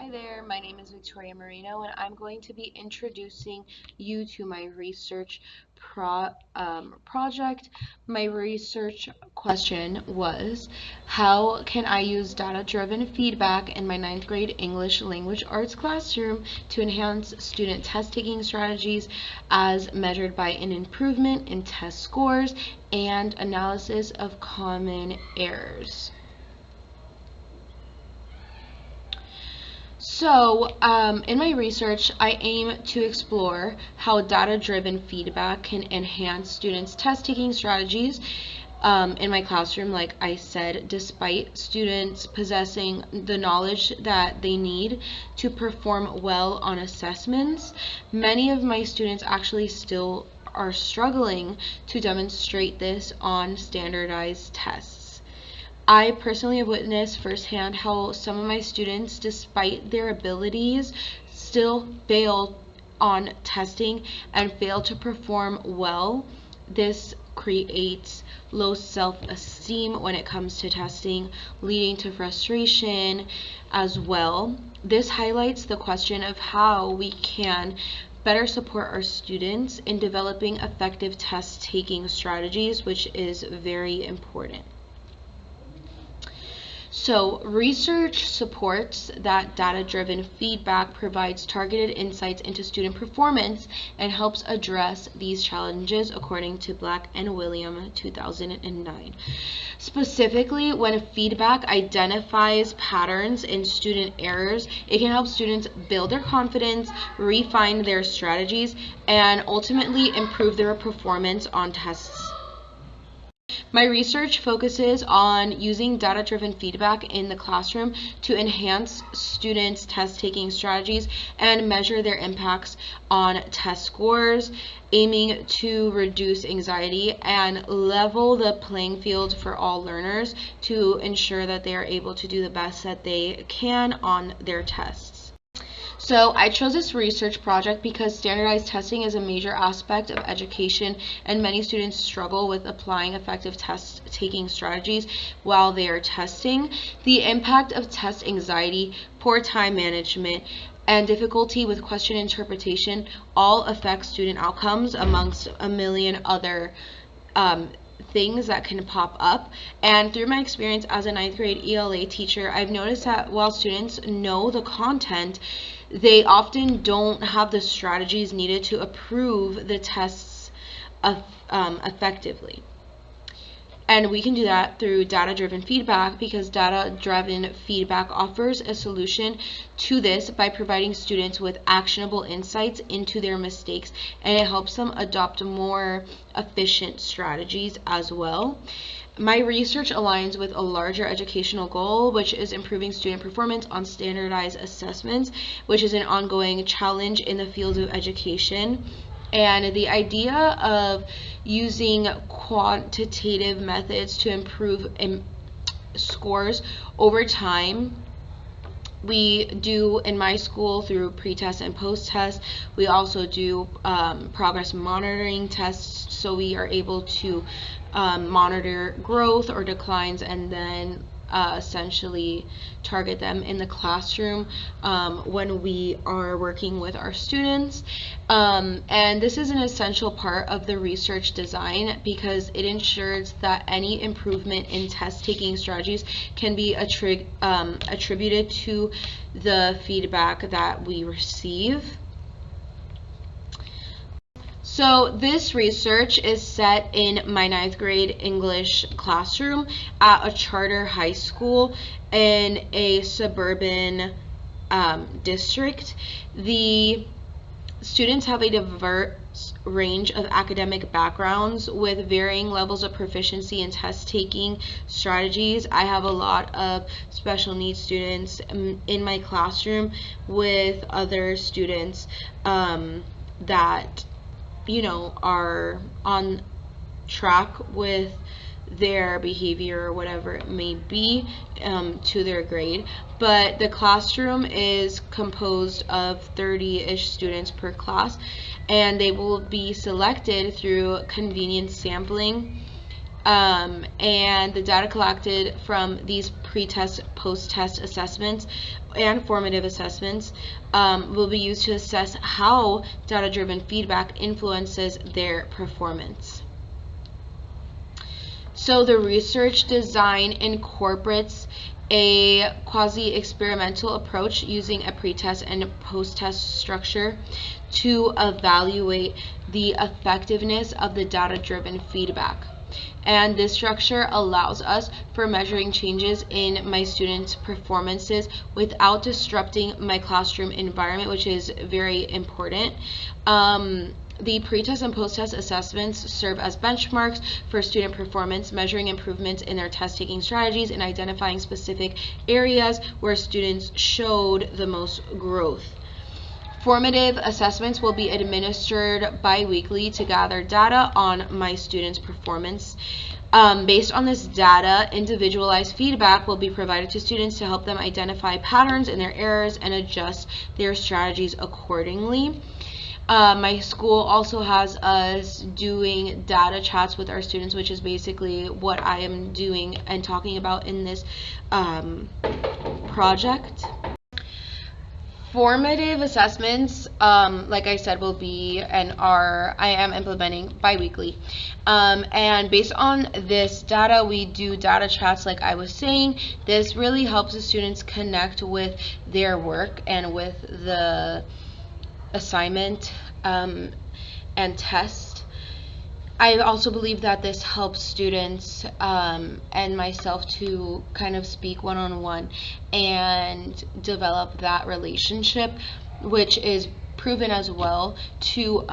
Hi there, my name is Victoria Moreno, and I'm going to be introducing you to my research project. My research question was, how can I use data-driven feedback in my ninth grade English language arts classroom to enhance student test-taking strategies as measured by an improvement in test scores and analysis of common errors? In my research, I aim to explore how data-driven feedback can enhance students' test-taking strategies in my classroom. Like I said, despite students possessing the knowledge that they need to perform well on assessments, many of my students actually still are struggling to demonstrate this on standardized tests. I personally have witnessed firsthand how some of my students, despite their abilities, still fail on testing and fail to perform well. This creates low self-esteem when it comes to testing, leading to frustration as well. This highlights the question of how we can better support our students in developing effective test-taking strategies, which is very important. So, research supports that data-driven feedback provides targeted insights into student performance and helps address these challenges according to Black and William 2009. Specifically, when feedback identifies patterns in student errors, it can help students build their confidence, refine their strategies, and ultimately improve their performance on tests. My research focuses on using data-driven feedback in the classroom to enhance students' test-taking strategies and measure their impacts on test scores, aiming to reduce anxiety and level the playing field for all learners to ensure that they are able to do the best that they can on their tests. So I chose this research project because standardized testing is a major aspect of education, and many students struggle with applying effective test-taking strategies while they are testing. The impact of test anxiety, poor time management, and difficulty with question interpretation all affect student outcomes amongst a million other things that can pop up. And through my experience as a ninth grade ELA teacher, I've noticed that while students know the content, they often don't have the strategies needed to approve the tests effectively. And we can do that through data-driven feedback, because data-driven feedback offers a solution to this by providing students with actionable insights into their mistakes, and it helps them adopt more efficient strategies as well. My research aligns with a larger educational goal, which is improving student performance on standardized assessments, which is an ongoing challenge in the field of education. And the idea of using quantitative methods to improve scores over time, we do in my school through pre-test and post-test. We also do progress monitoring tests, so we are able to monitor growth or declines and then essentially target them in the classroom when we are working with our students. And this is an essential part of the research design because it ensures that any improvement in test-taking strategies can be attributed to the feedback that we receive. So this research is set in my ninth grade English classroom at a charter high school in a suburban district. The students have a diverse range of academic backgrounds with varying levels of proficiency in test-taking strategies. I have a lot of special needs students in my classroom with other students that are on track with their behavior or whatever it may be to their grade. But the classroom is composed of 30-ish students per class, and they will be selected through convenience sampling And the data collected from these pre-test, post-test assessments and formative assessments will be used to assess how data-driven feedback influences their performance. So the research design incorporates a quasi-experimental approach using a pre-test and post-test structure to evaluate the effectiveness of the data-driven feedback. And this structure allows us for measuring changes in my students' performances without disrupting my classroom environment, which is very important. The pre-test and post-test assessments serve as benchmarks for student performance, measuring improvements in their test-taking strategies and identifying specific areas where students showed the most growth. Formative assessments will be administered bi-weekly to gather data on my students' performance. Based on this data, individualized feedback will be provided to students to help them identify patterns in their errors and adjust their strategies accordingly. My school also has us doing data chats with our students, which is basically what I am doing and talking about in this project. Formative assessments, like I said, will be and I am implementing bi-weekly. And based on this data, we do data chats like I was saying. This really helps the students connect with their work and with the assignment and test. I also believe that this helps students and myself to kind of speak one-on-one and develop that relationship, which is proven as well to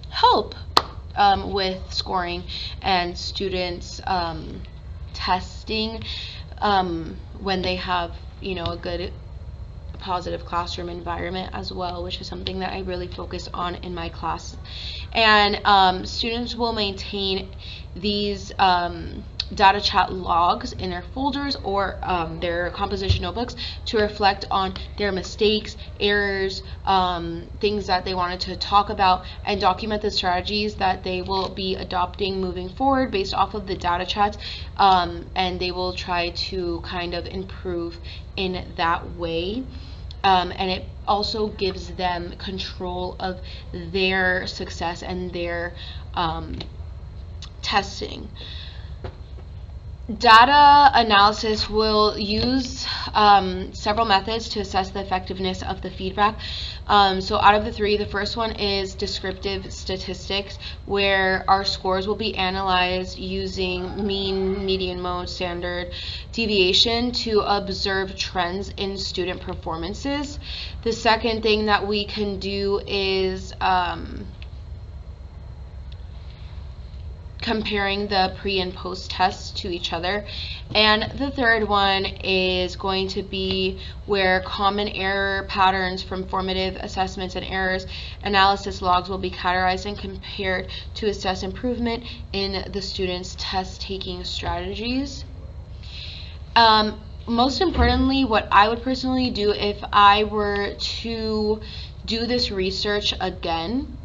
help with scoring and students testing when they have, a good positive classroom environment as well, which is something that I really focus on in my class. And students will maintain these data chat logs in their folders or their composition notebooks to reflect on their mistakes, errors, things that they wanted to talk about, and document the strategies that they will be adopting moving forward based off of the data chats, and they will try to kind of improve in that way. And it also gives them control of their success and their testing. Data analysis will use several methods to assess the effectiveness of the feedback. So out of the three, the first one is descriptive statistics, where our scores will be analyzed using mean, median, mode, standard deviation to observe trends in student performances. The second thing that we can do is comparing the pre and post tests to each other. And the third one is going to be where common error patterns from formative assessments and errors analysis logs will be categorized and compared to assess improvement in the students' test taking strategies. Most importantly, what I would personally do if I were to do this research again,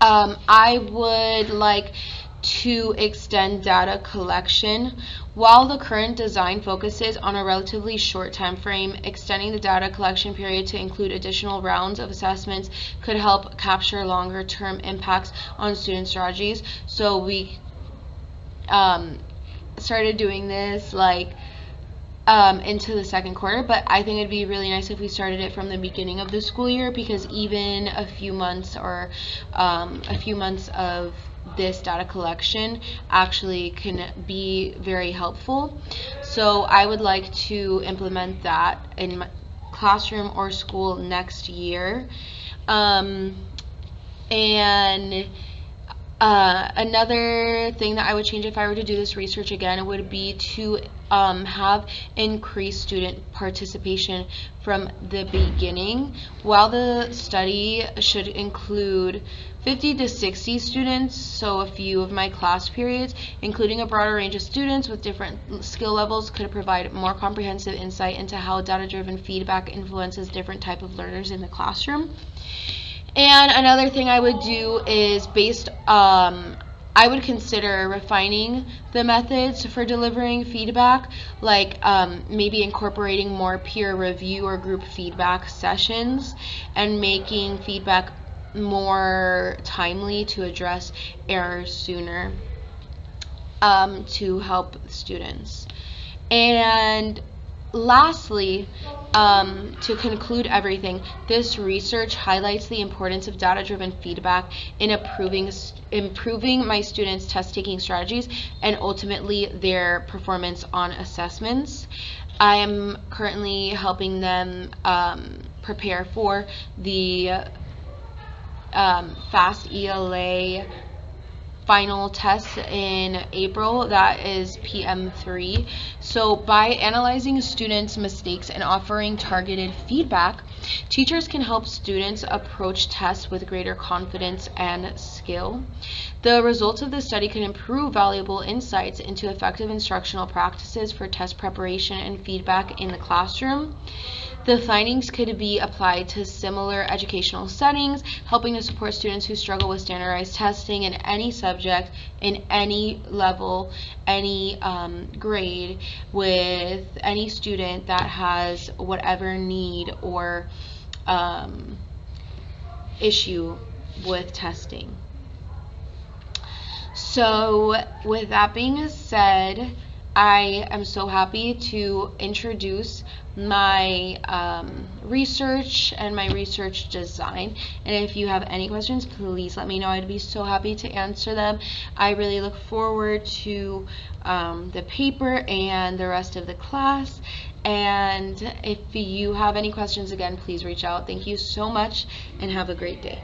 I would like to extend data collection. While the current design focuses on a relatively short time frame, extending the data collection period to include additional rounds of assessments could help capture longer term impacts on student strategies. So we started doing this into the second quarter, but I think it'd be really nice if we started it from the beginning of the school year, because even a few months or a few months of this data collection actually can be very helpful. So I would like to implement that in my classroom or school next year. Another thing that I would change if I were to do this research again would be to have increased student participation from the beginning. While the study should include 50 to 60 students, so a few of my class periods, including a broader range of students with different skill levels, could provide more comprehensive insight into how data-driven feedback influences different types of learners in the classroom. And another thing I would do is based I would consider refining the methods for delivering feedback, like maybe incorporating more peer review or group feedback sessions, and making feedback more timely to address errors sooner, to help students. And lastly, to conclude everything, this research highlights the importance of data-driven feedback in improving my students' test-taking strategies and ultimately their performance on assessments. I am currently helping them prepare for the FAST ELA final test in April, that is PM3. So by analyzing students' mistakes and offering targeted feedback, teachers can help students approach tests with greater confidence and skill. The results of this study can improve valuable insights into effective instructional practices for test preparation and feedback in the classroom. The findings could be applied to similar educational settings, helping to support students who struggle with standardized testing in any subject, in any level, any grade, with any student that has whatever need or issue with testing. So with that being said, I am so happy to introduce my research and my research design. And if you have any questions, please let me know. I'd be so happy to answer them. I really look forward to the paper and the rest of the class. And if you have any questions, again, please reach out. Thank you so much and have a great day.